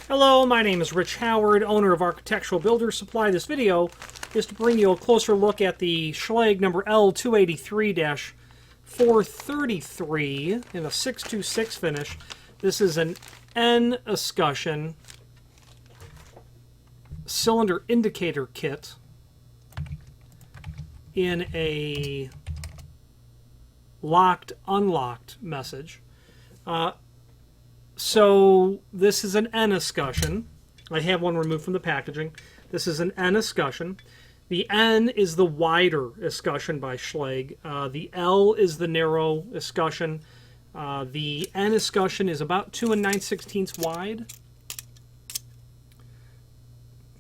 Hello, my name is Rich Howard, owner of Architectural Builder Supply. This video is to bring you a closer look at the Schlage number L283-433 in a 626 finish. This is an N Escutcheon cylinder indicator kit in a locked, unlocked message. So this is an N Escutcheon. I have one removed from the packaging. This is an N Escutcheon. The N is the wider Escutcheon by Schlage. The L is the narrow Escutcheon. The N Escutcheon is about 2 9/16 wide.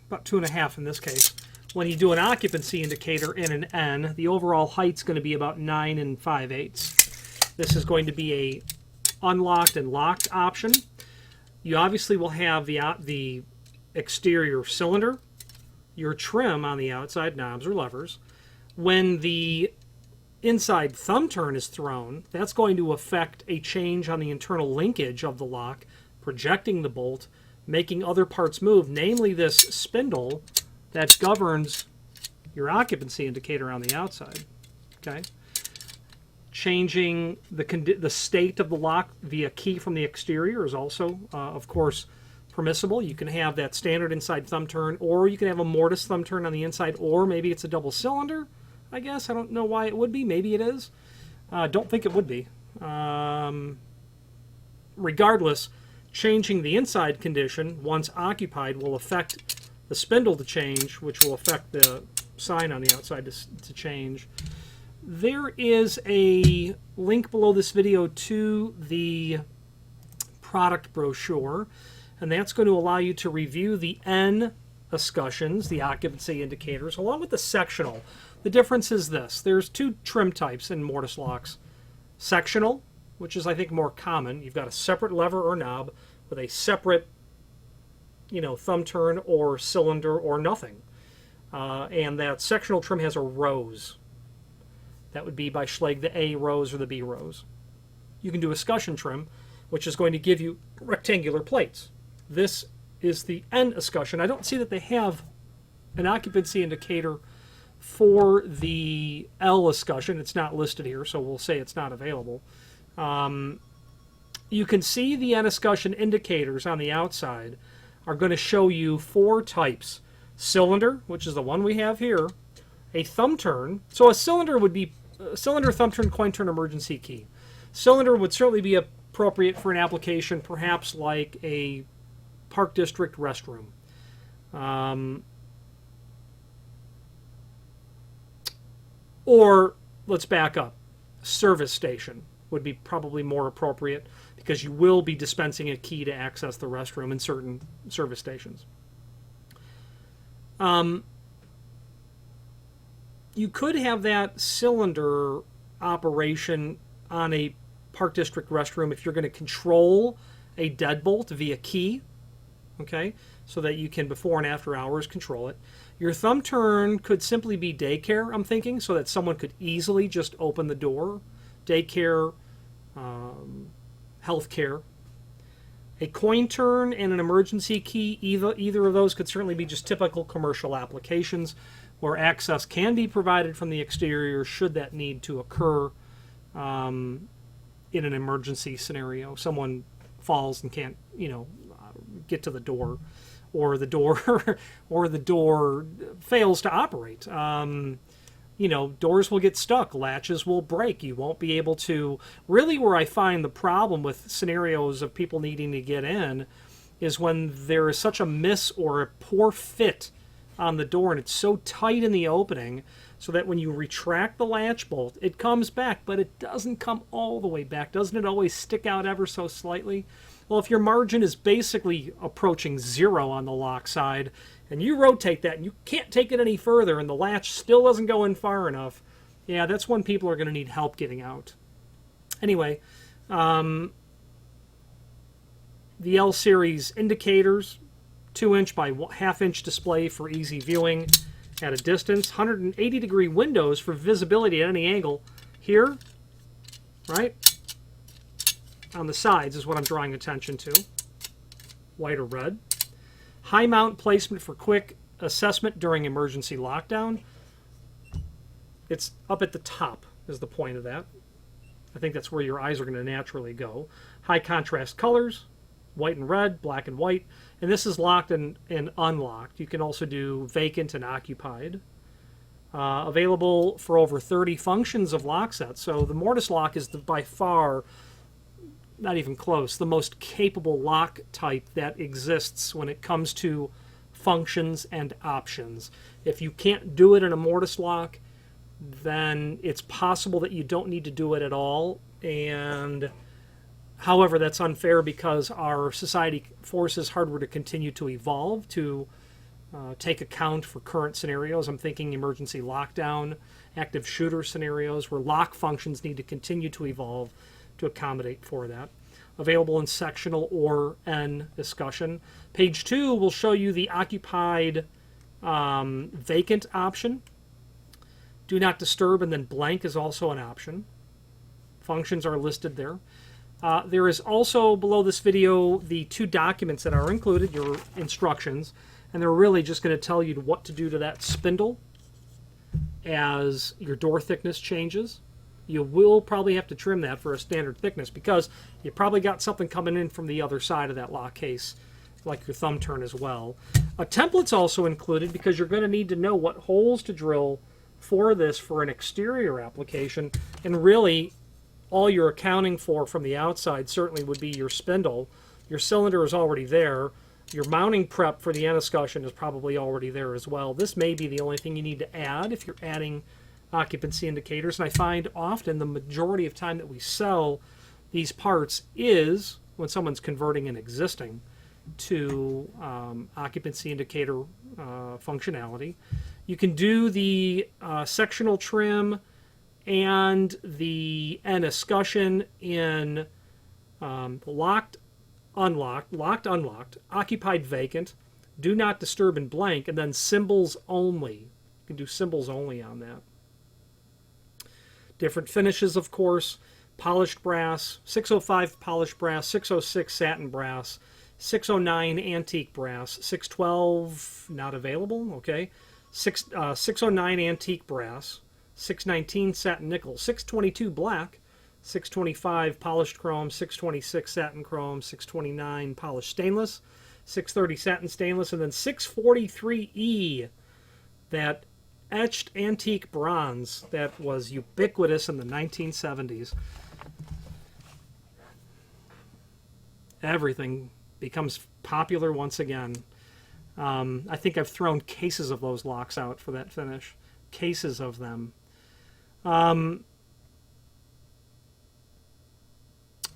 About 2.5 in this case. When you do an occupancy indicator in an N, the overall height's going to be about 9 5/8. This is going to be a unlocked and locked option. You obviously will have the exterior cylinder, your trim on the outside, knobs or levers. When the inside thumb turn is thrown, that's going to affect a change on the internal linkage of the lock, projecting the bolt, making other parts move, namely this spindle that governs your occupancy indicator on the outside. Okay? Changing the state of the lock via key from the exterior is also, of course, permissible. You can have that standard inside thumb turn, or you can have a mortise thumb turn on the inside, or maybe it's a double cylinder, I guess. I don't know why it would be. Maybe it is. Don't think it would be. Regardless, changing the inside condition once occupied will affect the spindle to change, which will affect the sign on the outside to change. There is a link below this video to the product brochure, and that's going to allow you to review the N Escutcheons, the occupancy indicators, along with the sectional. The difference is this. There's two trim types in mortise locks. Sectional, which is, I think, more common. You've got a separate lever or knob with a separate, thumb turn or cylinder or nothing. And that sectional trim has a rose. That would be by Schlage the A rose or the B rose. You can do escutcheon trim, which is going to give you rectangular plates. This is the N Escutcheon. I don't see that they have an occupancy indicator for the L Escutcheon. It's not listed here, so we'll say it's not available. You can see the N Escutcheon indicators on the outside are going to show you 4 types. Cylinder, which is the one we have here. A thumb turn. So a cylinder would be cylinder, thumb turn, coin turn, emergency key. Cylinder would certainly be appropriate for an application perhaps like a park district restroom. Or, let's back up, service station would be probably more appropriate because you will be dispensing a key to access the restroom in certain service stations. You could have that cylinder operation on a park district restroom if you're going to control a deadbolt via key, okay, so that you can before and after hours control it. Your thumb turn could simply be daycare, I'm thinking, so that someone could easily just open the door. Daycare, healthcare. A coin turn and an emergency key, either of those could certainly be just typical commercial applications where access can be provided from the exterior should that need to occur in an emergency scenario. Someone falls and can't, get to the door, or the door fails to operate. Doors will get stuck, latches will break. You won't be able to. Really, where I find the problem with scenarios of people needing to get in is when there is such a miss or a poor fit on the door and it's so tight in the opening so that when you retract the latch bolt, it comes back, but it doesn't come all the way back. Doesn't it always stick out ever so slightly? Well, if your margin is basically approaching 0 on the lock side and you rotate that and you can't take it any further and the latch still doesn't go in far enough, yeah, that's when people are going to need help getting out. Anyway, the L series indicators, 2-inch by 1/2-inch display for easy viewing at a distance, 180-degree windows for visibility at any angle. Here, right, on the sides is what I'm drawing attention to. White or red. High mount placement for quick assessment during emergency lockdown. It's up at the top is the point of that. I think that's where your eyes are going to naturally go. High contrast colors, white and red, black and white. And this is locked and unlocked. You can also do vacant and occupied. Available for over 30 functions of lock sets. So the Mortise lock is by far, not even close, the most capable lock type that exists when it comes to functions and options. If you can't do it in a Mortise lock, then it's possible that you don't need to do it at all. And however, that's unfair because our society forces hardware to continue to evolve to take account for current scenarios. I'm thinking emergency lockdown, active shooter scenarios where lock functions need to continue to evolve to accommodate for that. Available in sectional or N Escutcheon. Page 2 will show you the occupied vacant option. Do not disturb and then blank is also an option. Functions are listed there. There is also below this video the 2 documents that are included, your instructions, and they're really just going to tell you what to do to that spindle as your door thickness changes. You will probably have to trim that for a standard thickness because you probably got something coming in from the other side of that lock case, like your thumb turn as well. A template's also included because you're going to need to know what holes to drill for this for an exterior application, and really all you're accounting for from the outside certainly would be your spindle. Your cylinder is already there. Your mounting prep for the N Escutcheon is probably already there as well. This may be the only thing you need to add if you're adding occupancy indicators. And I find often the majority of time that we sell these parts is when someone's converting an existing to occupancy indicator functionality. You can do the sectional trim and the N Escutcheon in locked, unlocked, occupied, vacant, do not disturb and blank, and then symbols only. You can do symbols only on that. Different finishes, of course. Polished brass, 605 polished brass, 606 satin brass, 609 antique brass, 612 not available, okay. 609 antique brass, 619 satin nickel, 622 black, 625 polished chrome, 626 satin chrome, 629 polished stainless, 630 satin stainless, and then 643E, that etched antique bronze that was ubiquitous in the 1970s. Everything becomes popular once again. I think I've thrown cases of those locks out for that finish. Cases of them.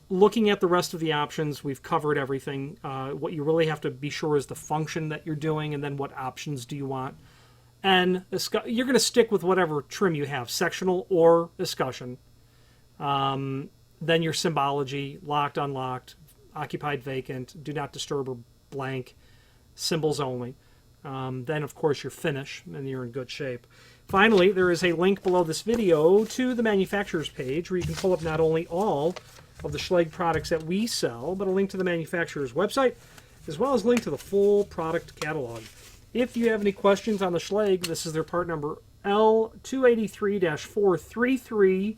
Looking at the rest of the options, we've covered everything. What you really have to be sure is the function that you're doing, and then what options do you want. And you're going to stick with whatever trim you have, sectional or escutcheon. Then your symbology, locked, unlocked, occupied, vacant, do not disturb or blank, symbols only. Then, of course, your finish, and you're in good shape. Finally, there is a link below this video to the manufacturer's page where you can pull up not only all of the Schlage products that we sell, but a link to the manufacturer's website, as well as a link to the full product catalog. If you have any questions on the Schlage, this is their part number L283-433,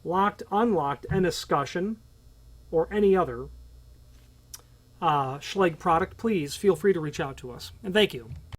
locked, unlocked, and Escutcheon, or any other Schlage product, please feel free to reach out to us. And thank you.